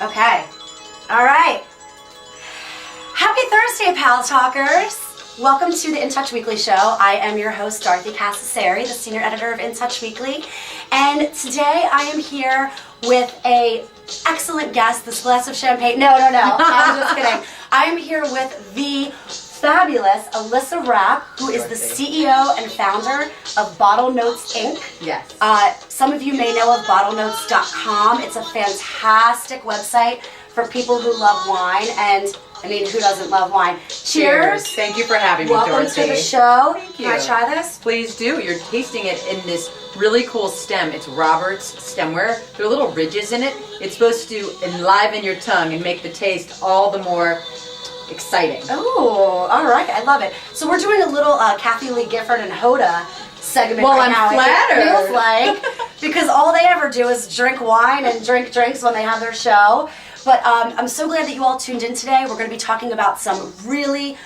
Okay. All right. Happy Thursday, Pal Talkers. Welcome to the In Touch Weekly show. I am your host, Dorothy Cassasari, the senior editor of In Touch Weekly. And today I am here with a excellent guest, this glass of champagne. No. I'm just kidding. I am here with the fabulous Alyssa Rapp, who is the CEO and founder of Bottle Notes Inc. Yes. Some of you may know of BottleNotes.com. It's a fantastic website for people who love wine, and I mean, who doesn't love wine? Cheers. Thank you for having me, Welcome Dorothy. to the show. Thank you. Can I try this? Please do. You're tasting it in this really cool stem. It's Robert's stemware. There are little ridges in it. It's supposed to enliven your tongue and make the taste all the more exciting. Oh, all right. I love it. So we're doing a little Kathy Lee Gifford and Hoda segment Well, right I'm now. flattered. It feels like, because all they ever do is drink wine and drink drinks when they have their show. But I'm so glad that you all tuned in today. We're going to be talking about some really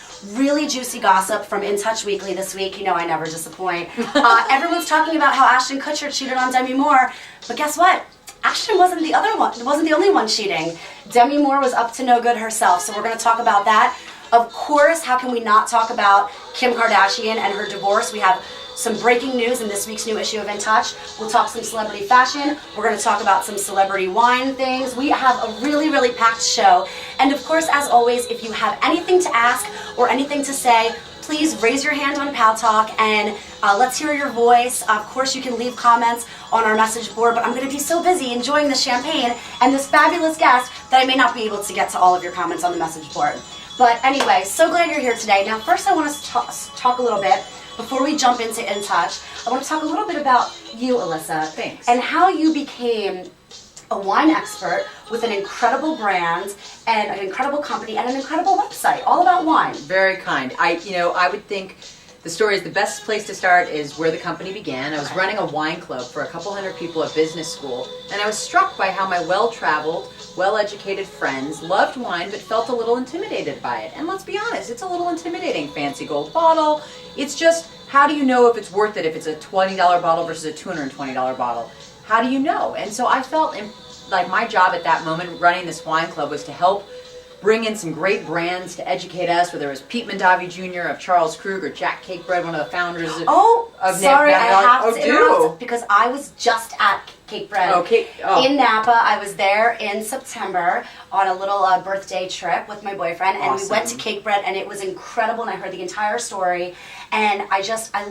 juicy gossip from In Touch Weekly this week. You know I never disappoint. Everyone's talking about how Ashton Kutcher cheated on Demi Moore, but guess what? Ashton wasn't the only one cheating. Demi Moore was up to no good herself, so we're going to talk about that. Of course, how can we not talk about Kim Kardashian and her divorce? We have some breaking news in this week's new issue of In Touch. We'll talk some celebrity fashion. We're going to talk about some celebrity wine things. We have a really packed show. And of course, as always, if you have anything to ask or anything to say, please raise your hand on Paltalk and let's hear your voice. Of course, you can leave comments on our message board, but I'm going to be so busy enjoying the champagne and this fabulous guest that I may not be able to get to all of your comments on the message board. But anyway, so glad you're here today. Now, first I want to talk a little bit, before we jump into In Touch, I want to talk a little bit about you, Alyssa. Thanks. And how you became a wine expert with an incredible brand and an incredible company and an incredible website, all about wine. Very kind. I would think the story is the best place to start is where the company began. I was running a wine club for a couple hundred people at business school, and I was struck by how my well-traveled, well-educated friends loved wine but felt a little intimidated by it. And let's be honest, it's a little intimidating. Fancy gold bottle. It's just, how do you know if it's worth it if it's a $20 bottle versus a $220 bottle? How do you know? And so I felt like my job at that moment running this wine club was to help bring in some great brands to educate us, whether it was Pete Mondavi Jr. of Charles Krug or Jack Cakebread, one of the founders of sorry, I have to do. interrupt because I was just at Cakebread in Napa. I was there in September on a little birthday trip with my boyfriend, and we went to Cakebread, and it was incredible, and I heard the entire story, and I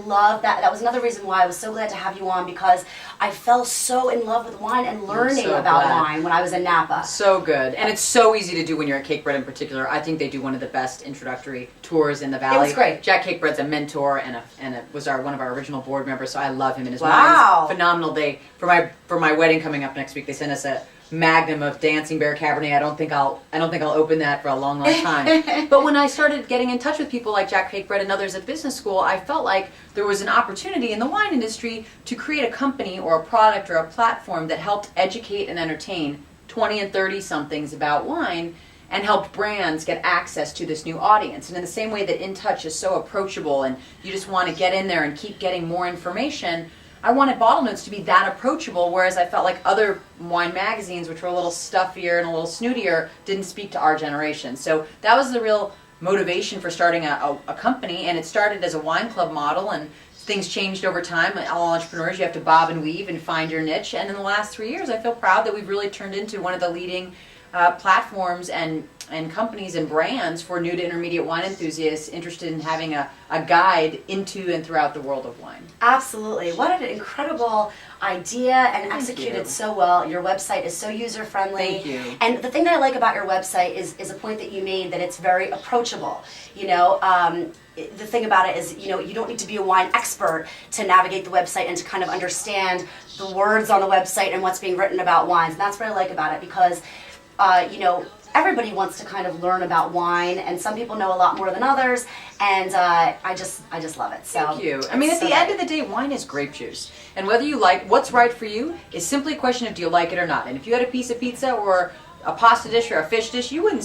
love that. That was another reason why I was so glad to have you on, because I fell so in love with wine and learning about wine when I was in Napa. So good. And it's so easy to do when you're at Cakebread in particular. I think they do one of the best introductory tours in the Valley. It was great. Jack Cakebread's a mentor and was one of our original board members, so I love him, and his wine is phenomenal. For my wedding coming up next week, they sent us a magnum of Dancing Bear Cabernet. I don't think I'll open that for a long time. But when I started getting in touch with people like Jack Cakebread and others at business school, I felt like there was an opportunity in the wine industry to create a company or a product or a platform that helped educate and entertain 20 and 30 somethings about wine and helped brands get access to this new audience. And in the same way that In Touch is so approachable and you just want to get in there and keep getting more information, I wanted Bottle Notes to be that approachable, whereas I felt like other wine magazines, which were a little stuffier and a little snootier, didn't speak to our generation. So that was the real motivation for starting a company, and it started as a wine club model, and things changed over time. All entrepreneurs, you have to bob and weave and find your niche, and in the last 3 years, I feel proud that we've really turned into one of the leading platforms and companies and brands for new to intermediate wine enthusiasts interested in having a guide into and throughout the world of wine. Absolutely. What an incredible idea, and executed so well. Your website is so user-friendly. Thank you. And the thing that I like about your website is a point that you made, that it's very approachable. You know, the thing about it is, you know, you don't need to be a wine expert to navigate the website and to kind of understand the words on the website and what's being written about wines. And that's what I like about it, because you know, everybody wants to kind of learn about wine, and some people know a lot more than others, and I just love it. So thank you. I mean, at the end of the day, wine is grape juice, and whether you like what's right for you is simply a question of do you like it or not. And if you had a piece of pizza or a pasta dish or a fish dish, you wouldn't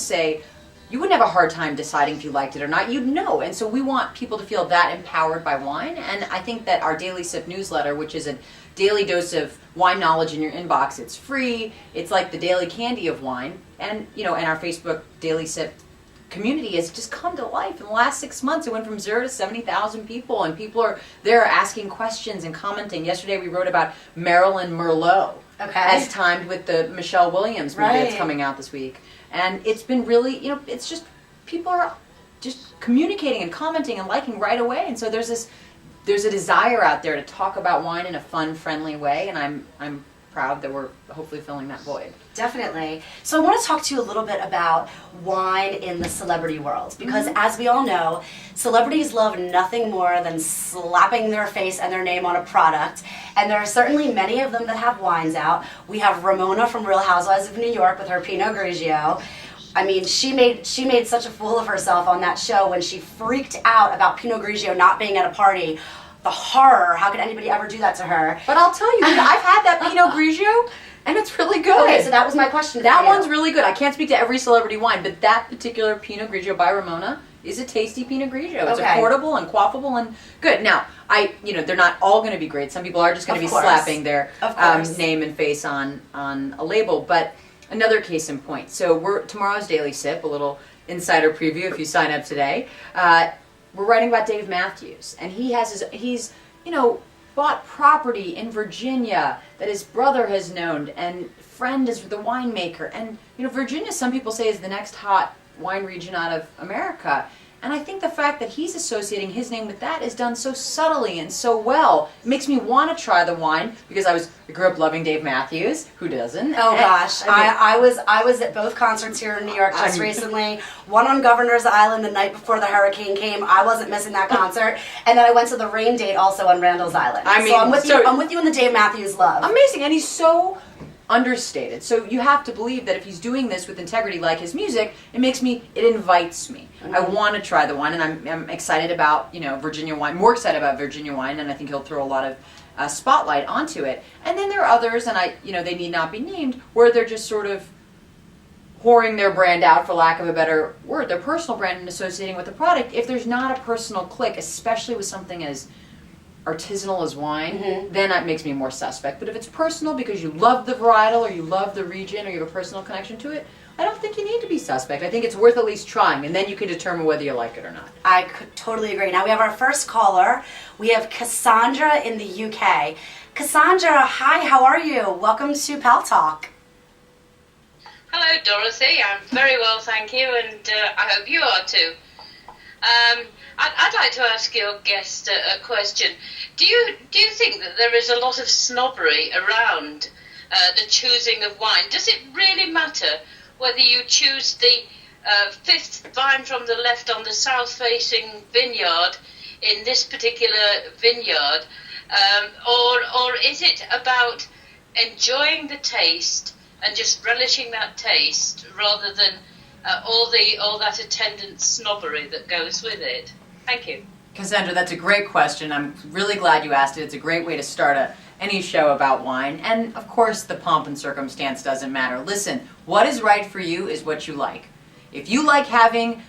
have a hard time deciding if you liked it or not. You'd know. And so we want people to feel that empowered by wine. And I think that our Daily Sip newsletter, which is a daily dose of wine knowledge in your inbox, it's free. It's like the daily candy of wine. and our Facebook Daily Sip community has just come to life in the last 6 months. It went from 0 to 70,000 people, and people are there asking questions and commenting. Yesterday we wrote about Marilyn Merlot, as timed with the Michelle Williams movie that's coming out this week. And it's been really, it's just, people are just communicating and commenting and liking right away. And so there's a desire out there to talk about wine in a fun, friendly way, and I'm proud that we're hopefully filling that void. Definitely. So I want to talk to you a little bit about wine in the celebrity world, because as we all know, celebrities love nothing more than slapping their face and their name on a product, and there are certainly many of them that have wines out. We have Ramona from Real Housewives of New York with her Pinot Grigio. I mean, she made such a fool of herself on that show when she freaked out about Pinot Grigio not being at a party. The horror, how could anybody ever do that to her? But I'll tell you, I've had that Pinot Grigio, and it's really good. Okay, so that was my question. That one's really good. I can't speak to every celebrity wine, but that particular Pinot Grigio by Ramona is a tasty Pinot Grigio. It's affordable and quaffable and good. Now, they're not all going to be great. Some people are just going to be slapping their name and face on a label. But another case in point. So tomorrow's Daily Sip, a little insider preview if you sign up today. We're writing about Dave Matthews, and he's bought property in Virginia that his brother has known, and friend is the winemaker. And Virginia, some people say, is the next hot wine region out of America. And I think the fact that he's associating his name with that is done so subtly and so well. It makes me want to try the wine because I grew up loving Dave Matthews. Who doesn't? Oh gosh, I was at both concerts here in New York just recently. One on Governor's Island the night before the hurricane came. I wasn't missing that concert, and then I went to the rain date also on Randall's Island. So I'm with you in the Dave Matthews love. Amazing, and he's so understated. So you have to believe that if he's doing this with integrity like his music, it invites me. I want to try the wine, and I'm excited about, Virginia wine, more excited about Virginia wine, and I think he'll throw a lot of spotlight onto it. And then there are others, and they need not be named, where they're just sort of whoring their brand out, for lack of a better word, their personal brand, and associating with the product. If there's not a personal click, especially with something as artisanal as wine, then that makes me more suspect. But if it's personal because you love the varietal or you love the region or you have a personal connection to it, I don't think you need to be suspect. I think it's worth at least trying, and then you can determine whether you like it or not. I could totally agree. Now we have our first caller. We have Cassandra in the UK. Cassandra, hi, how are you? Welcome to Paltalk. Hello, Dorothy. I'm very well, thank you, and I hope you are too. I'd like to ask your guest a question. Do you think that there is a lot of snobbery around the choosing of wine? Does it really matter whether you choose the fifth vine from the left on the south-facing vineyard in this particular vineyard, or is it about enjoying the taste and just relishing that taste rather than all that attendant snobbery that goes with it? Thank you. Cassandra, that's a great question. I'm really glad you asked it. It's a great way to start any show about wine. And of course, the pomp and circumstance doesn't matter. Listen, what is right for you is what you like. If you like having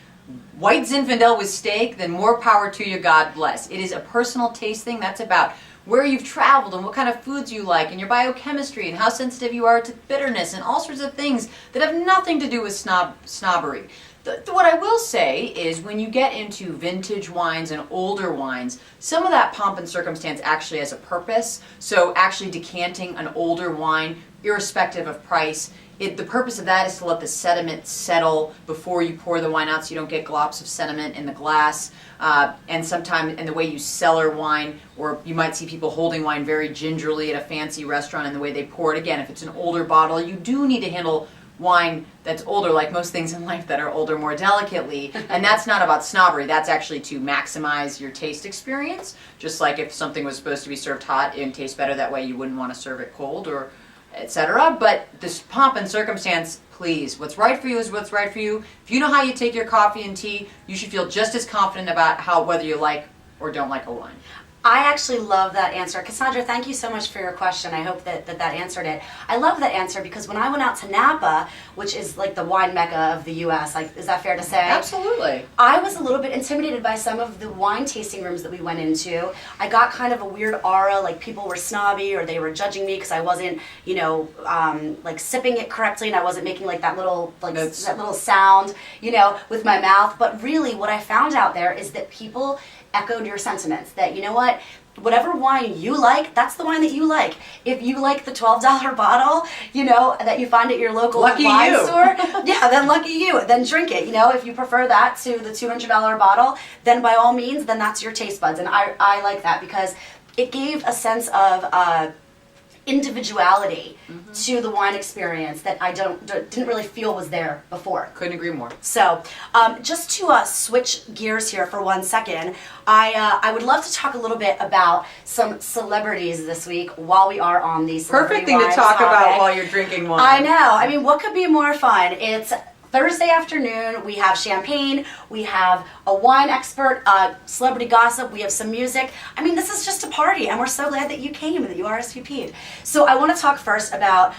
white Zinfandel with steak, then more power to you, God bless. It is a personal taste thing. That's about where you've traveled and what kind of foods you like and your biochemistry and how sensitive you are to bitterness and all sorts of things that have nothing to do with snobbery. What I will say is when you get into vintage wines and older wines, some of that pomp and circumstance actually has a purpose. So actually decanting an older wine, irrespective of price, the purpose of that is to let the sediment settle before you pour the wine out so you don't get glops of sediment in the glass. And sometimes in the way you cellar wine, or you might see people holding wine very gingerly at a fancy restaurant in the way they pour it. Again, if it's an older bottle, you do need to handle wine that's older, like most things in life that are older, more delicately. And that's not about snobbery. That's actually to maximize your taste experience. Just like if something was supposed to be served hot and taste better that way, you wouldn't want to serve it cold, or etc. But this pomp and circumstance, please, what's right for you is what's right for you. If you know how you take your coffee and tea, you should feel just as confident about whether you like or don't like a wine. I actually love that answer. Cassandra, thank you so much for your question. I hope that answered it. I love that answer because when I went out to Napa, which is like the wine mecca of the U.S., like, is that fair to say? Absolutely. I was a little bit intimidated by some of the wine tasting rooms that we went into. I got kind of a weird aura, like people were snobby or they were judging me because I wasn't, like sipping it correctly and I wasn't making like that little that little sound, with my mouth. But really, what I found out there is that people echoed your sentiments, that whatever wine you like, that's the wine that you like. If you like the $12 bottle, that you find at your local wine store, yeah, then lucky you. Then drink it. If you prefer that to the $200 bottle, then by all means, then that's your taste buds. And I like that because it gave a sense of individuality to the wine experience that I didn't really feel was there before. Couldn't agree more. So, just to switch gears here for 1 second, I would love to talk a little bit about some celebrities this week while we are on the celebrity Perfect thing to talk about while you're drinking wine. I know. I mean, what could be more fun? It's Thursday afternoon, we have champagne, we have a wine expert, celebrity gossip, we have some music. I mean, this is just a party, and we're so glad that you came and that you RSVP'd. So I want to talk first about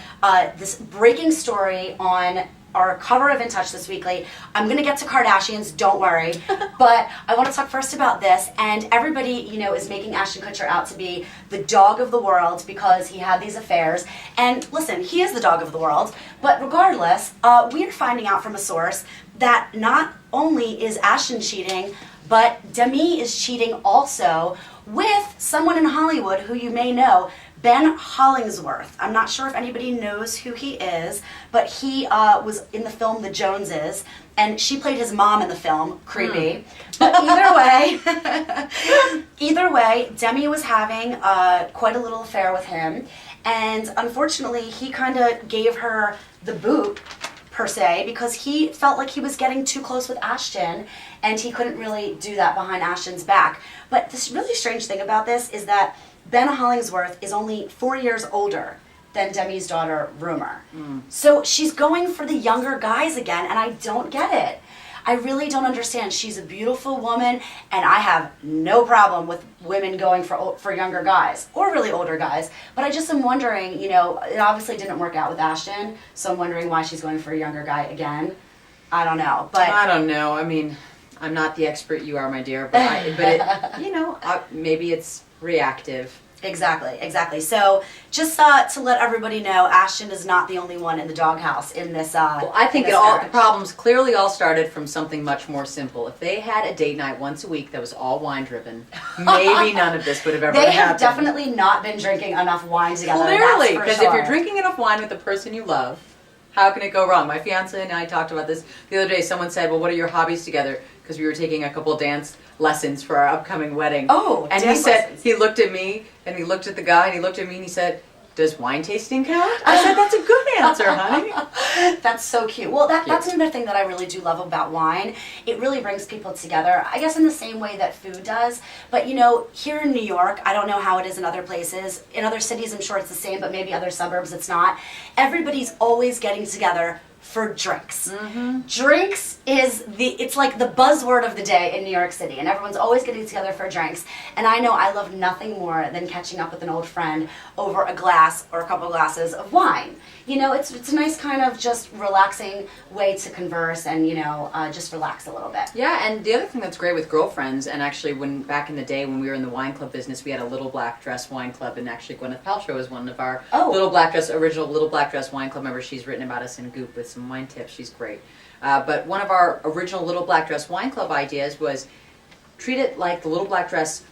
this breaking story on our cover of In Touch this weekly. I'm going to get to Kardashians, don't worry. But I want to talk first about this. And everybody, is making Ashton Kutcher out to be the dog of the world because he had these affairs. And listen, he is the dog of the world. But regardless, we're finding out from a source that not only is Ashton cheating, but Demi is cheating also with someone in Hollywood who you may know, Ben Hollingsworth. I'm not sure if anybody knows who he is, but he was in the film The Joneses, and she played his mom in the film. Creepy. But either way, Demi was having quite a little affair with him, and unfortunately, he kind of gave her the boot, per se, because he felt like he was getting too close with Ashton, and he couldn't really do that behind Ashton's back. But this really strange thing about this is that Ben Hollingsworth is only 4 years older than Demi's daughter, Rumor. So she's going for the younger guys again, and I don't get it. I really don't understand. She's a beautiful woman, and I have no problem with women going for younger guys, or really older guys. But I just am wondering, it obviously didn't work out with Ashton, so I'm wondering why she's going for a younger guy again. I don't know. But I don't know. I mean, I'm not the expert you are, my dear, maybe it's reactive. Exactly. So just to let everybody know, Ashton is not the only one in the doghouse in this. Well, I think the problems clearly all started from something much more simple. If they had a date night once a week that was all wine driven, maybe none of this would have ever happened. They have definitely not been drinking enough wine together. Clearly, because if you're drinking enough wine with the person you love, how can it go wrong? My fiance and I talked about this the other day. Someone said, well, what are your hobbies together? Because we were taking a couple dance lessons for our upcoming wedding. Oh, and he said, he looked at me, and he looked at the guy, and he looked at me, and he said, does wine tasting count? I said, that's a good answer, honey. That's so cute. Well, that's another thing that I really do love about wine. It really brings people together, I guess in the same way that food does. But, here in New York, I don't know how it is in other places. In other cities, I'm sure it's the same, but maybe other suburbs it's not. Everybody's always getting together for drinks. Drinks is it's like the buzzword of the day in New York City, and everyone's always getting together for drinks. And I know I love nothing more than catching up with an old friend over a glass or a couple glasses of wine. It's a nice kind of just relaxing way to converse and just relax a little bit. Yeah, and the other thing that's great with girlfriends, and actually back in the day when we were in the wine club business, we had a Little Black Dress wine club, and actually Gwyneth Paltrow is one of our original Little Black Dress wine club members. She's written about us in Goop with some wine tips. She's great. But one of our original Little Black Dress wine club ideas was treat it like the Little Black Dress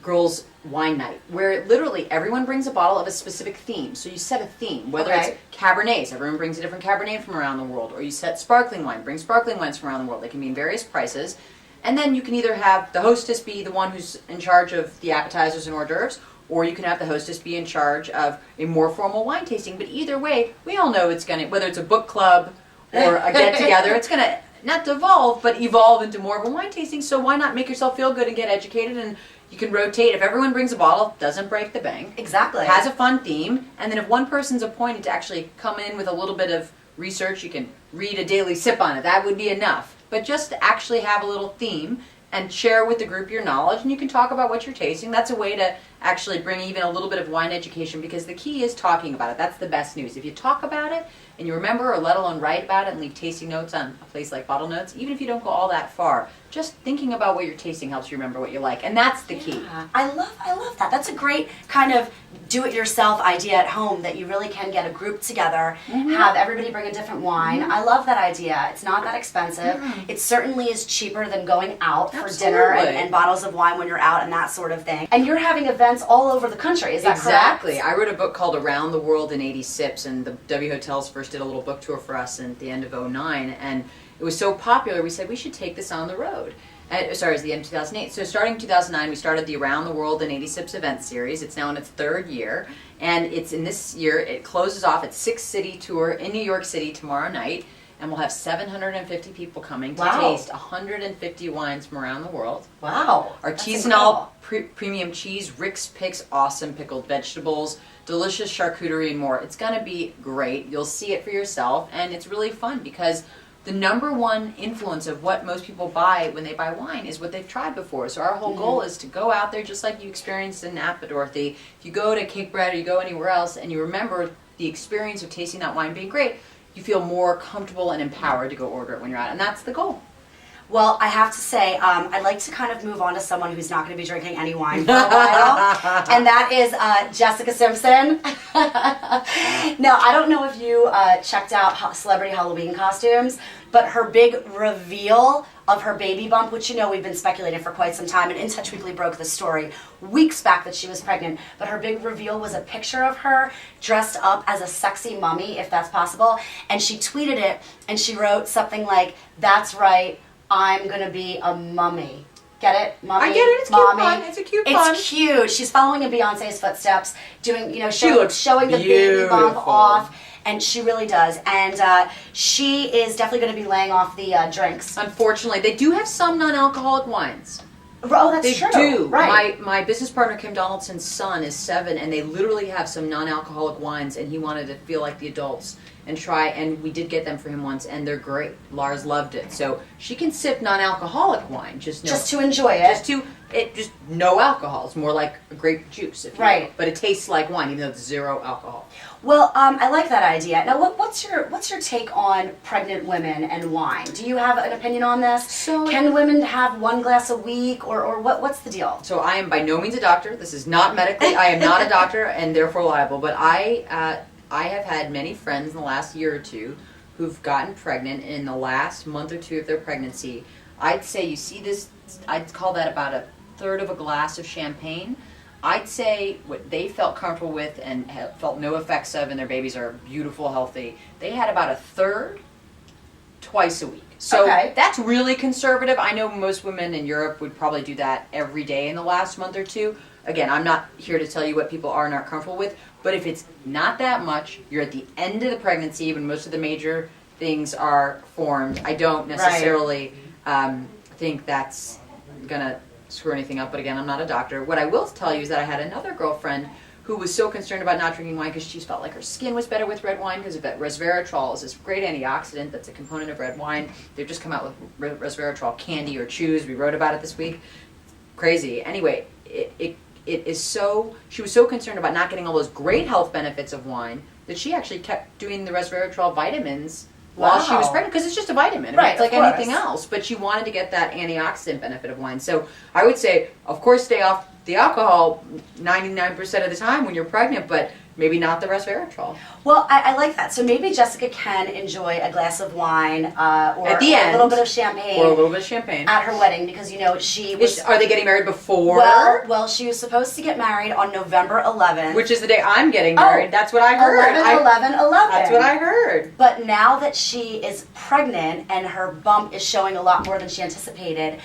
girls wine night, where literally everyone brings a bottle of a specific theme. So you set a theme, whether it's Cabernets, everyone brings a different Cabernet from around the world, or you set sparkling wine, bring sparkling wines from around the world. They can be in various prices. And then you can either have the hostess be the one who's in charge of the appetizers and hors d'oeuvres, or you can have the hostess be in charge of a more formal wine tasting. But either way, we all know it's going to, whether it's a book club or a get-together, it's going to not devolve, but evolve into more of a wine tasting. So why not make yourself feel good and get educated? And you can rotate. If everyone brings a bottle, doesn't break the bank. Exactly. Has a fun theme. And then if one person's appointed to actually come in with a little bit of research, you can read a daily sip on it. That would be enough. But just to actually have a little theme and share with the group your knowledge, and you can talk about what you're tasting. That's a way to actually bring even a little bit of wine education, because the key is talking about it. That's the best news. If you talk about it and you remember, or let alone write about it and leave tasting notes on a place like Bottle Notes, even if you don't go all that far, just thinking about what you're tasting helps you remember what you like, and that's the key. I love that. That's a great kind of do-it-yourself idea at home, that you really can get a group together, have everybody bring a different wine. I love that idea. It's not that expensive. It certainly is cheaper than going out for dinner and bottles of wine when you're out and that sort of thing. And you're having events all over the country, is that correct? Exactly. I wrote a book called Around the World in 80 Sips, and the W Hotels first did a little book tour for us at the end of '09, and it was so popular we said we should take this on the road. Sorry, it was the end of 2008. So starting in 2009, we started the Around the World in 80 Sips event series. It's now in its third year, and it's in this year, it closes off its 6-city tour in New York City tomorrow night, and we'll have 750 people coming to taste 150 wines from around the world. Wow. Our Artisanal premium cheese, Rick's Picks, awesome pickled vegetables, delicious charcuterie, and more. It's going to be great. You'll see it for yourself, and it's really fun because the number one influence of what most people buy when they buy wine is what they've tried before. So our whole goal is to go out there, just like you experienced in Napa, Dorothy. If you go to Cake Bread or you go anywhere else and you remember the experience of tasting that wine being great, you feel more comfortable and empowered to go order it when you're out. And that's the goal. Well, I have to say, I'd like to kind of move on to someone who's not going to be drinking any wine for a while, and that is Jessica Simpson. Now, I don't know if you checked out Celebrity Halloween Costumes, but her big reveal of her baby bump, which we've been speculating for quite some time, and In Touch Weekly broke the story weeks back that she was pregnant, but her big reveal was a picture of her dressed up as a sexy mummy, if that's possible, and she tweeted it, and she wrote something like, "That's right, I'm gonna be a mummy." Get it? Mummy, I get it. It's mommy. cute fun. It's a cute fun. It's cute. She's following in Beyonce's footsteps, doing, showing the baby bump off, and she really does. And she is definitely going to be laying off the drinks. Unfortunately, they do have some non-alcoholic wines. Oh, that's true. They do. Right. My business partner, Kim Donaldson's son, is 7, and they literally have some non-alcoholic wines, and he wanted to feel like the adults and try, and we did get them for him once, and they're great. Lars loved it. So she can sip non-alcoholic wine, just to enjoy it. Just no alcohol. It's more like grape juice, if you will. But it tastes like wine, even though it's 0 alcohol. Well, I like that idea. Now, what's your take on pregnant women and wine? Do you have an opinion on this? Can women have 1 glass a week, or what's the deal? So I am by no means a doctor. This is not medically. I am not a doctor, and therefore liable. But I have had many friends in the last year or two who've gotten pregnant in the last month or 2 of their pregnancy. I'd say you see this, I'd call that about 1/3 of a glass of champagne. I'd say what they felt comfortable with and felt no effects of, and their babies are beautiful, healthy, they had about 1/3 twice a week. So that's really conservative. I know most women in Europe would probably do that every day in the last month or 2. Again, I'm not here to tell you what people are and aren't comfortable with, but if it's not that much, you're at the end of the pregnancy when most of the major things are formed. I don't necessarily think that's going to screw anything up, but again, I'm not a doctor. What I will tell you is that I had another girlfriend who was so concerned about not drinking wine because she felt like her skin was better with red wine because of that resveratrol is this great antioxidant that's a component of red wine. They've just come out with resveratrol candy or chews. We wrote about it this week. Crazy. Anyway, it is so, she was so concerned about not getting all those great health benefits of wine that she actually kept doing the resveratrol vitamins while she was pregnant, because it's just a vitamin. Right, it's like anything else, but she wanted to get that antioxidant benefit of wine. So I would say, of course, stay off the alcohol 99% of the time when you're pregnant, but maybe not the resveratrol. Well, I like that. So maybe Jessica can enjoy a glass of wine or at the end, a little bit of champagne. Or a little bit of champagne. At her wedding, because, she was... Are they getting married before? Well, she was supposed to get married on November 11th. Which is the day I'm getting married. That's what I heard. 11/11/11. That's what I heard. But now that she is pregnant and her bump is showing a lot more than she anticipated,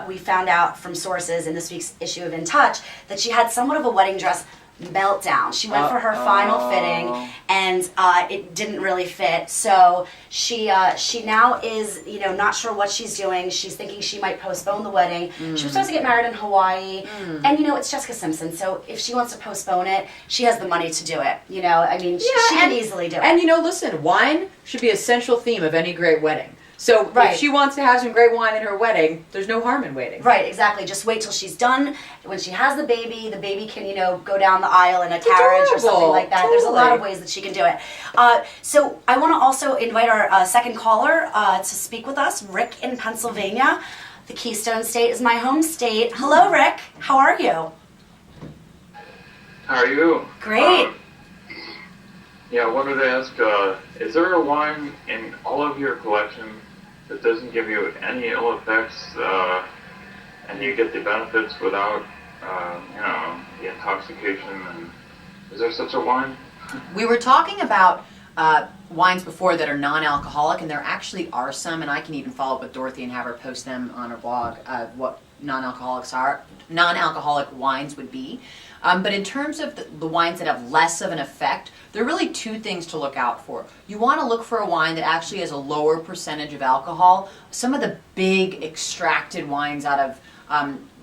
we found out from sources in this week's issue of In Touch that she had somewhat of a wedding dress meltdown. She went for her final fitting, and it didn't really fit. So she now is not sure what she's doing. She's thinking she might postpone the wedding. She was supposed to get married in Hawaii, and it's Jessica Simpson. So if she wants to postpone it, she has the money to do it. She can easily do it. And listen, wine should be a central theme of any great wedding. So Right. if she wants to have some great wine at her wedding, there's no harm in waiting. Right, exactly. Just wait till she's done. When she has the baby can, go down the aisle in a carriage or something like that. Totally. There's a lot of ways that she can do it. So I want to also invite our second caller to speak with us, Rick in Pennsylvania. The Keystone State is my home state. Hello, Rick. How are you? How are you? Great. Yeah, I wanted to ask, is there a wine in all of your collection that doesn't give you any ill effects, and you get the benefits without, the intoxication? And is there such a wine? We were talking about wines before that are non-alcoholic, and there actually are some, and I can even follow up with Dorothy and have her post them on her blog, what non-alcoholic wines would be. But in terms of the wines that have less of an effect, there are really two things to look out for. You want to look for a wine that actually has a lower percentage of alcohol. Some of the big extracted wines out of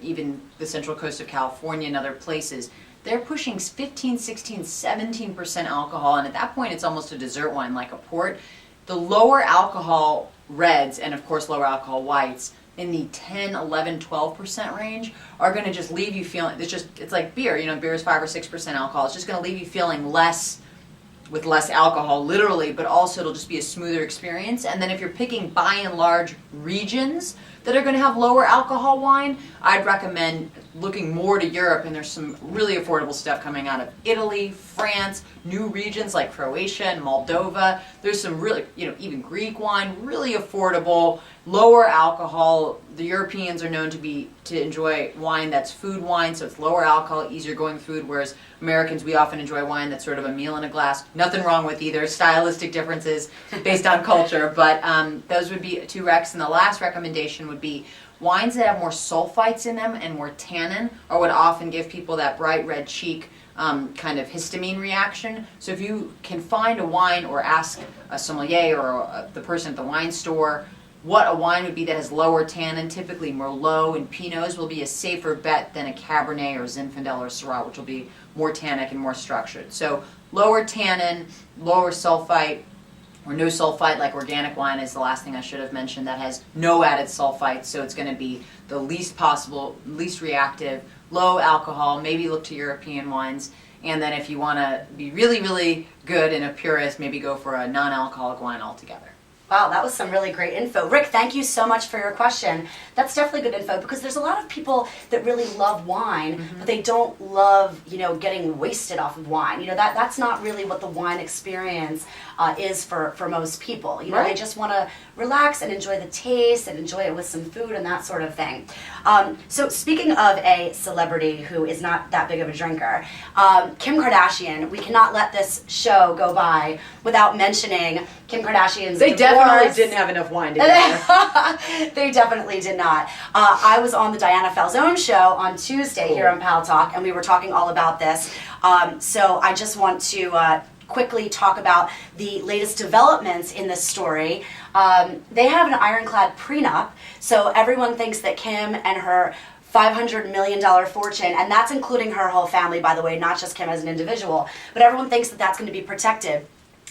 even the central coast of California and other places, they're pushing 15, 16, 17% alcohol, and at that point it's almost a dessert wine like a port. The lower alcohol reds, and of course lower alcohol whites, in the 10, 11, 12% range are going to just leave you feeling, it's like beer, beer is 5 or 6% alcohol. It's just going to leave you feeling with less alcohol, literally, but also it'll just be a smoother experience. And then if you're picking by and large regions that are going to have lower alcohol wine, I'd recommend looking more to Europe, and there's some really affordable stuff coming out of Italy, France, new regions like Croatia and Moldova. There's some really, even Greek wine, really affordable, lower alcohol. The Europeans are known to enjoy wine that's food wine, so it's lower alcohol, easier going food, whereas Americans, we often enjoy wine that's sort of a meal in a glass. Nothing wrong with either, stylistic differences based on culture, but those would be two recs. And the last recommendation would be wines that have more sulfites in them and more tannin are what often give people that bright red cheek kind of histamine reaction. So if you can find a wine or ask a sommelier or the person at the wine store what a wine would be that has lower tannin, typically Merlot and Pinots will be a safer bet than a Cabernet or Zinfandel or Syrah, which will be more tannic and more structured. So lower tannin, lower sulfite, or no sulfite, like organic wine is the last thing I should have mentioned, that has no added sulfite, so it's going to be the least possible, least reactive, low alcohol. Maybe look to European wines. And then if you want to be really, really good and a purist, maybe go for a non-alcoholic wine altogether. Wow, that was some really great info. Rick, thank you so much for your question. That's definitely good info because there's a lot of people that really love wine, but they don't love, getting wasted off of wine. That's not really what the wine experience is for most people. Right. They just want to relax and enjoy the taste and enjoy it with some food and that sort of thing. So speaking of a celebrity who is not that big of a drinker, Kim Kardashian, we cannot let this show go by without mentioning Kim Kardashian's They divorce. definitely didn't have enough wine together. They definitely did not. I was on the Diana Falzone show on Tuesday here on Paltalk, and we were talking all about this. So I just want to quickly talk about the latest developments in this story. They have an ironclad prenup, so everyone thinks that Kim and her $500 million fortune, and that's including her whole family, by the way, not just Kim as an individual, but everyone thinks that that's going to be protected.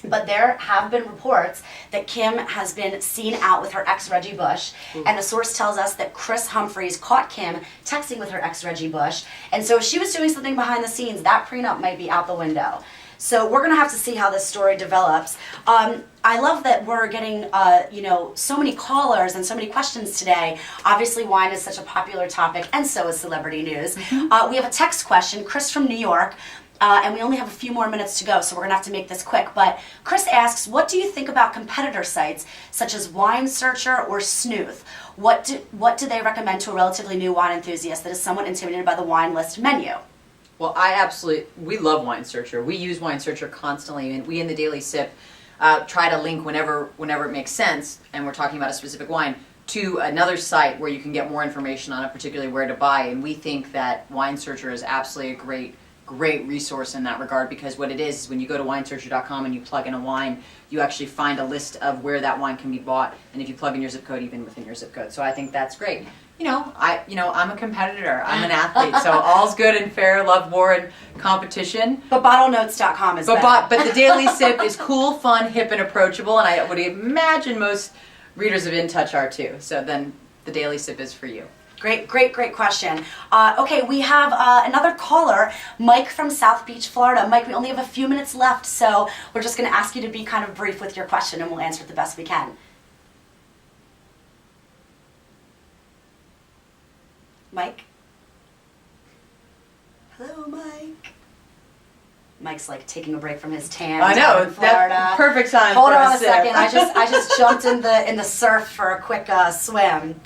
But there have been reports that Kim has been seen out with her ex Reggie Bush, and a source tells us that Chris Humphries caught Kim texting with her ex Reggie Bush, and so if she was doing something behind the scenes, that prenup might be out the window. So we're going to have to see how this story develops. I love that we're getting, so many callers and so many questions today. Obviously, wine is such a popular topic, and so is celebrity news. We have a text question, Chris from New York. And we only have a few more minutes to go, so we're going to have to make this quick. But Chris asks, what do you think about competitor sites such as Wine Searcher or Snooth? What do they recommend to a relatively new wine enthusiast that is somewhat intimidated by the wine list menu? Well, we love Wine Searcher. We use Wine Searcher constantly, and we in the Daily Sip try to link whenever it makes sense, and we're talking about a specific wine, to another site where you can get more information on it, particularly where to buy. And we think that Wine Searcher is absolutely a great resource in that regard, because what it is when you go to winesearcher.com and you plug in a wine, you actually find a list of where that wine can be bought, and if you plug in your zip code, even within your zip code. So I think that's great. I'm a competitor. I'm an athlete, so all's good and fair. Love war and competition. But BottleNotes.com is better. But the Daily Sip is cool, fun, hip, and approachable, and I would imagine most readers of In Touch are too. So then the Daily Sip is for you. Great question. Okay, we have another caller, Mike from South Beach, Florida. Mike, we only have a few minutes left, so we're just going to ask you to be kind of brief with your question, and we'll answer it the best we can. Mike? Hello, Mike. Mike's like taking a break from his tan. I know, in Florida. that's perfect time. Hold for on a sip. second. I just jumped in the surf for a quick swim.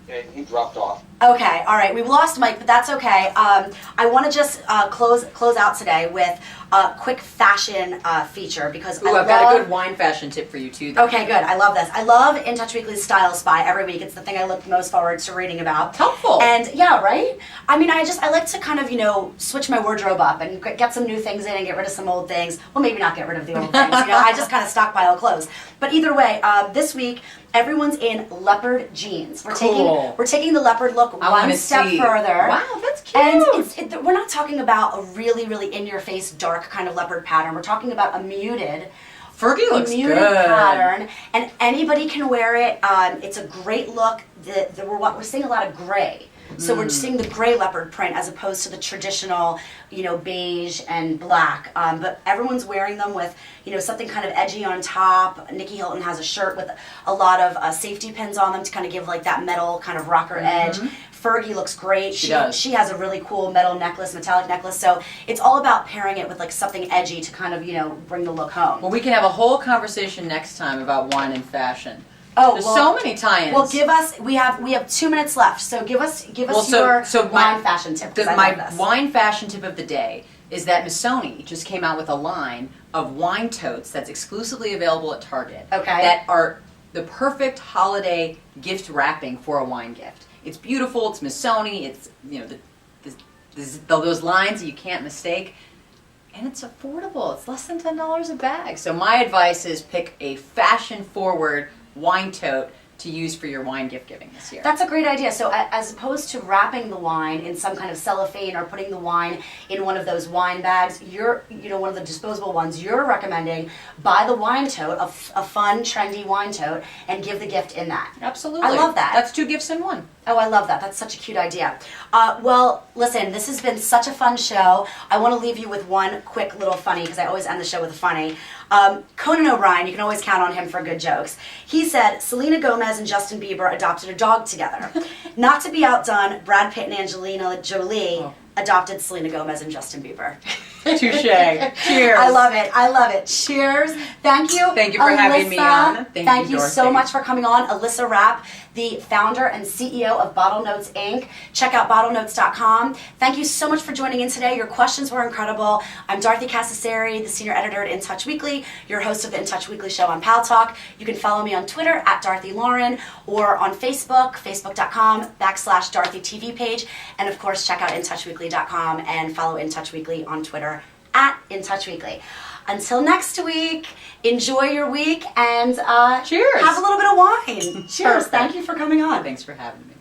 Yeah, he dropped off. Okay, all right. We've lost Mike, but that's okay. I want to just close out today with a quick fashion feature because I've got a good wine fashion tip for you too. Though. Okay, good. I love this. I love In Touch Weekly's Style Spy every week. It's the thing I look most forward to reading about. Helpful. And yeah, right? I mean, I like to kind of, switch my wardrobe up and get some new things in and get rid of some old things. Well, maybe not get rid of the old things. I just kind of stockpile clothes. But either way, this week, everyone's in leopard jeans. We're taking the leopard look one step further. Wow, that's cute. And we're not talking about a really, really in-your-face, dark kind of leopard pattern. We're talking about a muted Fergie looks muted good. pattern, and anybody can wear it. It's a great look. We're seeing a lot of gray. So we're seeing the gray leopard print as opposed to the traditional, beige and black. But everyone's wearing them with, something kind of edgy on top. Nikki Hilton has a shirt with a lot of safety pins on them to kind of give like that metal kind of rocker edge. Fergie looks great. She does. She has a really cool metallic necklace. So it's all about pairing it with like something edgy to kind of, bring the look home. Well, we can have a whole conversation next time about wine and fashion. Oh, There's so many tie-ins. Well, we have 2 minutes left, so give us your wine fashion tip. My wine fashion tip of the day is that Missoni just came out with a line of wine totes that's exclusively available at Target. Okay. That are the perfect holiday gift wrapping for a wine gift. It's beautiful. It's Missoni. It's those lines that you can't mistake. And it's affordable. It's less than $10 a bag. So my advice is pick a fashion-forward wine tote to use for your wine gift giving this year. That's a great idea. So as opposed to wrapping the wine in some kind of cellophane or putting the wine in one of those wine bags, one of the disposable ones, you're recommending buy the wine tote, a fun, trendy wine tote, and give the gift in that. Absolutely. I love that. That's 2 gifts in 1. Oh, I love that. That's such a cute idea. Well, listen, this has been such a fun show. I want to leave you with one quick little funny, because I always end the show with a funny. Conan O'Brien, you can always count on him for good jokes. He said, Selena Gomez and Justin Bieber adopted a dog together. Not to be outdone, Brad Pitt and Angelina Jolie adopted Selena Gomez and Justin Bieber. Touche. Cheers. I love it. Cheers. Thank you. Thank you for having me on. Thank you Dorothy. so much for coming on. Alyssa Rapp, the founder and CEO of Bottle Notes Inc. Check out BottleNotes.com. Thank you so much for joining in today. Your questions were incredible. I'm Dorothy Cassaseri, the senior editor at In Touch Weekly, your host of the In Touch Weekly show on Paltalk. You can follow me on Twitter at Dorothy Lauren or on Facebook, facebook.com/Dorothy TV page. And of course, check out InTouchWeekly.com and follow In Touch Weekly on Twitter at In Touch Weekly. Until next week, enjoy your week and cheers. Have a little bit of wine. Cheers. Perfect. Thank you for coming on. Thanks for having me.